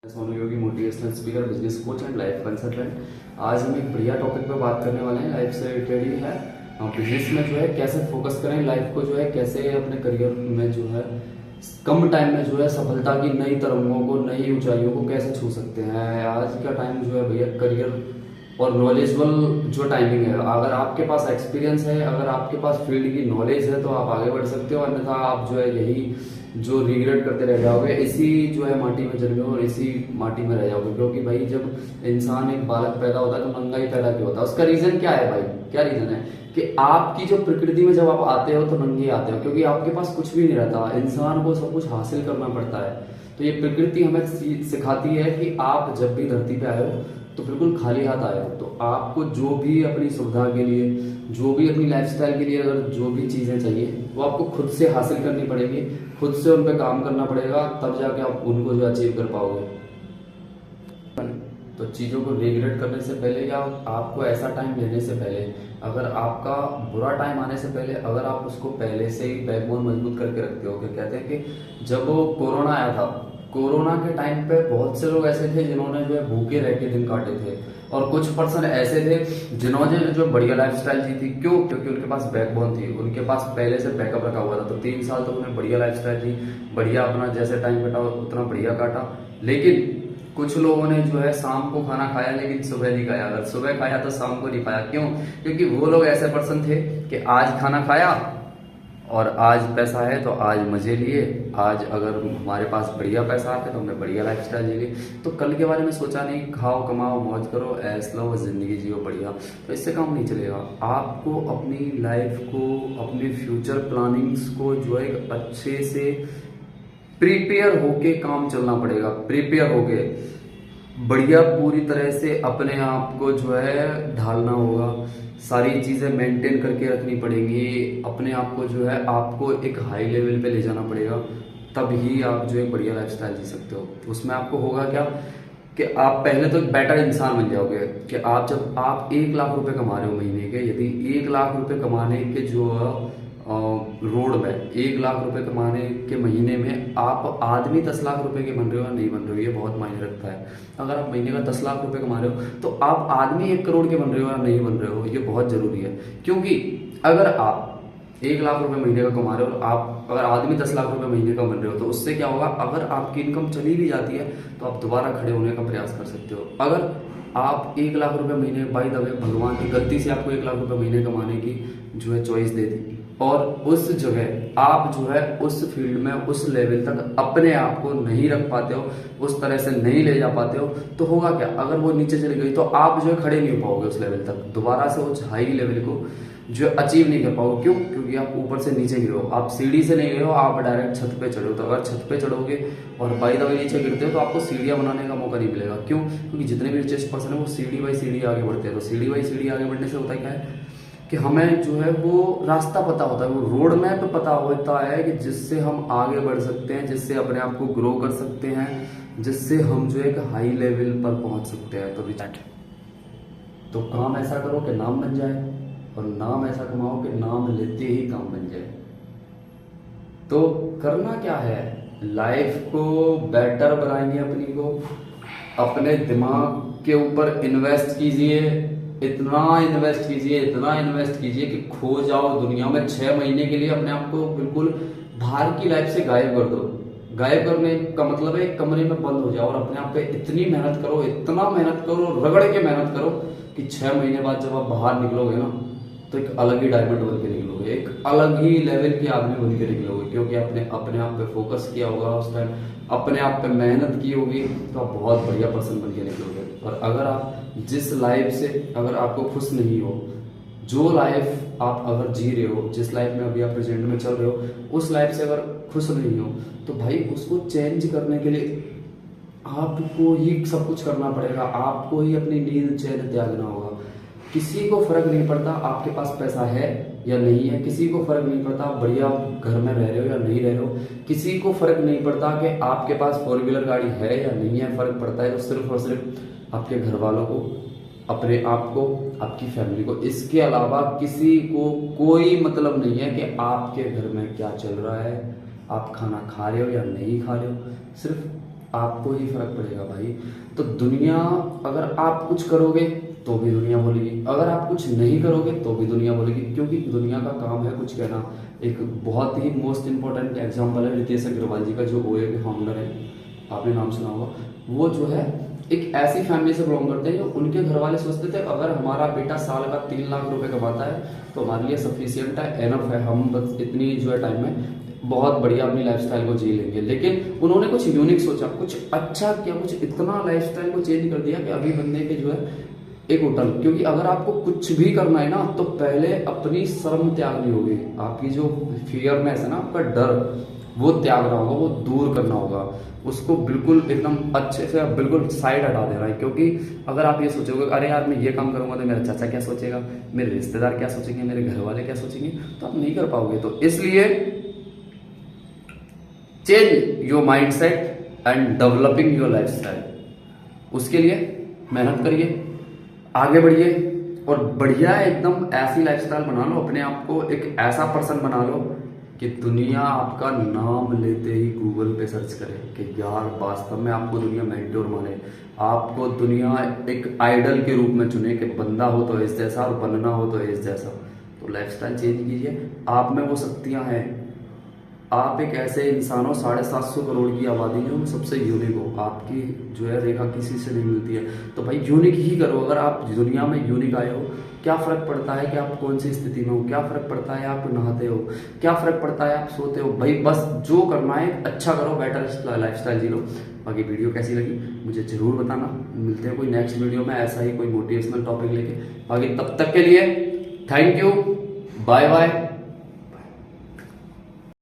Sonu Yogi motivational speaker, business coach and life consultant. आज हम एक बढ़िया टॉपिक पर बात करने वाले हैं। लाइफ से रिलेटेड ही है। बिजनेस में जो है कैसे फोकस करें, लाइफ को जो है कैसे अपने करियर में जो है कम टाइम में जो है सफलता की नई तरंगों को, नई ऊंचाइयों को कैसे छू सकते हैं। आज का टाइम जो है भैया करियर और नॉलेजेबल जो टाइमिंग है, अगर आपके पास एक्सपीरियंस है, अगर आपके पास फील्ड की नॉलेज है तो आप आगे बढ़ सकते हो, अन्यथा आप जो है यही जो रिग्रेट करते रह जाओगे, इसी जो है माटी में जन्मे हो और इसी माटी में रह जाओगे। क्योंकि भाई जब इंसान एक बालक पैदा होता है तो नंगा ही पैदा क्यों होता है? उसका रीजन क्या है भाई? क्या रीजन है कि आपकी जो प्रकृति में जब आप आते हो तो नंगे आते हो, क्योंकि आपके पास कुछ भी नहीं रहता। इंसान को सब कुछ हासिल करना पड़ता है। तो ये प्रकृति हमें सिखाती है कि आप जब भी धरती पे आए हो तो बिल्कुल खाली हाथ आए हो। तो आपको जो भी अपनी सुविधा के लिए, जो भी अपनी लाइफस्टाइल के लिए अगर जो भी चीज़ें चाहिए वो आपको खुद से हासिल करनी पड़ेगी, खुद से उन पर काम करना पड़ेगा, तब जाके आप उनको जो अचीव कर पाओगे। तो चीज़ों को रिग्रेट करने से पहले या आपको ऐसा टाइम लेने से पहले, अगर आपका बुरा टाइम आने से पहले अगर आप उसको पहले से ही बैकबोन मजबूत करके रखते हो। क्या कहते हैं कि जब वो कोरोना आया था, कोरोना के टाइम पे बहुत से लोग ऐसे थे जिन्होंने जो है भूखे रह के दिन काटे थे, और कुछ पर्सन ऐसे थे जिन्होंने जो बढ़िया लाइफस्टाइल जी थी। क्यों? क्योंकि उनके पास बैकबोन थी, उनके पास पहले से बैकअप रखा हुआ था। तो 3 साल तो उन्हें बढ़िया लाइफस्टाइल जी, बढ़िया अपना जैसे टाइम कटा उतना बढ़िया काटा। लेकिन कुछ लोगों ने जो है शाम को खाना खाया लेकिन सुबह नहीं खाया। अगर सुबह खाया तो शाम को नहीं खाया। क्यों? क्योंकि वो लोग ऐसे पर्सन थे कि आज खाना खाया और आज पैसा है तो आज मजे लिए, आज अगर हमारे पास बढ़िया पैसा आता है तो हमने बढ़िया लाइफस्टाइल जी ली। तो कल के बारे में सोचा नहीं, खाओ कमाओ मौज करो, ऐश लो, जिंदगी जियो बढ़िया। तो इससे काम नहीं चलेगा। आपको अपनी लाइफ को, अपने फ्यूचर प्लानिंग्स को जो है अच्छे से प्रिपेयर होके काम चलना पड़ेगा। प्रिपेयर होके बढ़िया पूरी तरह से अपने आप को जो है ढालना होगा, सारी चीज़ें मेंटेन करके रखनी पड़ेंगी। अपने आप को जो है आपको एक हाई लेवल पे ले जाना पड़ेगा, तभी आप जो एक बढ़िया लाइफस्टाइल जी सकते हो। उसमें आपको होगा क्या कि आप पहले तो एक बेटर इंसान बन जाओगे। कि आप जब आप 1 लाख रुपए कमा रहे हो महीने के, यदि 1 लाख रुपए कमाने के जो रोड में 1 लाख रुपए कमाने के महीने में आप आदमी 10 लाख रुपए के बन रहे हो या नहीं बन रहे हो, ये बहुत मायने रखता है। अगर आप महीने का 10 लाख रुपए कमा रहे हो तो आप आदमी 1 करोड़ के बन रहे हो या नहीं बन रहे हो, ये बहुत जरूरी है। क्योंकि अगर आप 1 लाख रुपए महीने का कमा रहे हो और आप अगर आदमी 10 लाख रुपए महीने का बन रहे हो, तो उससे क्या होगा, अगर आपकी इनकम चली भी जाती है तो आप दोबारा खड़े होने का प्रयास कर सकते हो। अगर आप 1 लाख रुपए महीने, बाय द वे भगवान की गलती से आपको 1 लाख रुपए महीने कमाने की जो है चॉइस दे दी और उस जगह आप जो है उस फील्ड में उस लेवल तक अपने आप को नहीं रख पाते हो, उस तरह से नहीं ले जा पाते हो, तो होगा क्या? अगर वो नीचे चली गई तो आप जो है खड़े नहीं हो पाओगे उस लेवल तक, दोबारा से उस हाई लेवल को जो अचीव नहीं कर पाओगे। क्यों? क्योंकि आप ऊपर से नीचे गिरे हो, आप सीढ़ी से नहीं गए हो, आप डायरेक्ट छत पे चढ़े हो। तो अगर छत पे चढ़ोगे और बाई द वे नीचे गिरते हो तो आपको सीढ़ियां बनाने का मौका नहीं मिलेगा। क्यों? क्योंकि जितने भी रिचेस्ट पर्सन है वो सीढ़ी बाई सीढ़ी आगे बढ़ते हैं। तो सीढ़ी बाई सीढ़ी आगे बढ़ने से होता क्या है कि हमें जो है वो रास्ता पता होता है, वो रोड मैप पता होता है कि जिससे हम आगे बढ़ सकते हैं, जिससे अपने आप को ग्रो कर सकते हैं, जिससे हम जो एक हाई लेवल पर पहुंच सकते हैं। तो रिचर्ड, तो काम ऐसा करो कि नाम बन जाए, और नाम ऐसा कमाओ कि नाम लेते ही काम बन जाए। तो करना क्या है, लाइफ को बेटर बनाइए, अपनी को अपने दिमाग के ऊपर इन्वेस्ट कीजिए, इतना इन्वेस्ट कीजिए, इतना इन्वेस्ट कीजिए कि खो जाओ दुनिया में। 6 महीने के लिए अपने आप को बिल्कुल बाहर की लाइफ से गायब कर दो। गायब करने का मतलब है कमरे में बंद हो जाओ और अपने आप पे इतनी मेहनत करो, इतना मेहनत करो, रगड़ के मेहनत करो कि 6 महीने बाद जब आप बाहर निकलोगे ना तो एक अलग ही डायमंड बन के निकलोगे, एक अलग ही लेवल के आदमी बन के निकलोगे। क्योंकि आपने अपने आप पे फोकस किया होगा, उस टाइम अपने आप पे मेहनत की होगी, तो आप बहुत बढ़िया पर्सन बन के निकलोगे। और अगर आप जिस लाइफ से अगर आपको खुश नहीं हो, जो लाइफ आप अगर जी रहे हो, जिस लाइफ में अभी आप प्रेजेंट में चल रहे हो, उस लाइफ से अगर खुश नहीं हो तो भाई उसको चेंज करने के लिए आपको ही सब कुछ करना पड़ेगा। आपको ही अपनी नींद चैन त्यागना होगा। किसी को फर्क नहीं पड़ता आपके पास पैसा है या नहीं है, किसी को फर्क नहीं पड़ता आप बढ़िया घर में रह रहे हो या नहीं रह रहे हो, किसी को फर्क नहीं पड़ता कि आपके पास 4 व्हीलर गाड़ी है या नहीं है। फर्क पड़ता है तो सिर्फ और सिर्फ आपके घर वालों को, अपने आप को, आपकी फैमिली को। इसके अलावा किसी को कोई मतलब नहीं है कि आपके घर में क्या चल रहा है, आप खाना खा रहे हो या नहीं खा रहे हो। सिर्फ आपको ही फर्क पड़ेगा भाई। तो दुनिया, अगर आप कुछ करोगे तो भी दुनिया बोलेगी, अगर आप कुछ नहीं करोगे तो भी दुनिया बोलेगी, क्योंकि दुनिया का काम है कुछ कहना। एक बहुत ही मोस्ट इंपॉर्टेंट एग्जाम्पल है रितेश अग्रवाल जी का, जो ओयो के फाउंडर है, आपने नाम सुना होगा। वो जो है एक ऐसी फैमिली से बिलोंग करते हैं जो उनके घर वाले सोचते थे अगर हमारा बेटा साल का 3 लाख रुपए कमाता है तो हमारे लिए सफिशियंट है, एनफ है, हम बस इतनी जो है टाइम में बहुत बढ़िया अपनी लाइफस्टाइल को जी लेंगे। लेकिन उन्होंने कुछ यूनिक सोचा, कुछ अच्छा किया, कुछ इतना लाइफस्टाइल को चेंज कर दिया कि अभी बंदे के जो है एक होटल। क्योंकि अगर आपको कुछ भी करना है ना तो पहले अपनी शर्म त्यागनी होगी, आपकी जो फियरनेस है ना, आपका डर, वो त्यागना होगा, वो दूर करना होगा, उसको बिल्कुल एकदम अच्छे से बिल्कुल साइड हटा देना है। क्योंकि अगर आप ये सोचोगे अरे यार मैं ये काम करूंगा तो मेरा चाचा क्या सोचेगा, मेरे रिश्तेदार क्या सोचेंगे, मेरे घर वाले क्या सोचेंगे, तो आप नहीं कर पाओगे। तो इसलिए change your mind set and developing your life style, उसके लिए मेहनत करिए, आगे बढ़िए और बढ़िया एकदम ऐसी लाइफस्टाइल बना लो, अपने आप को एक ऐसा पर्सन बना लो कि दुनिया आपका नाम लेते ही गूगल पे सर्च करे कि यार वास्तव में आपको दुनिया मेंटोर माने, आपको दुनिया एक आइडल के रूप में चुने कि बंदा हो तो इस जैसा और बनना हो तो इस जैसा। तो लाइफस्टाइल चेंज कीजिए, आप में वो शक्तियां हैं, आप एक ऐसे इंसान हो 750 करोड़ की आबादी में हो, सबसे यूनिक हो, आपकी जो है रेखा किसी से नहीं मिलती है। तो भाई यूनिक ही करो। अगर आप दुनिया में यूनिक आए हो, क्या फर्क पड़ता है कि आप कौन सी स्थिति में हो, क्या फर्क पड़ता है आप नहाते हो, क्या फर्क पड़ता है आप सोते हो, भाई बस जो करना है अच्छा करो, बेटर लाइफस्टाइल जी लो। बाकी वीडियो कैसी लगी मुझे जरूर बताना, मिलते हैं कोई नेक्स्ट वीडियो में ऐसा ही कोई मोटिवेशनल टॉपिक लेके। बाकी तब तक के लिए थैंक यू, बाय बाय।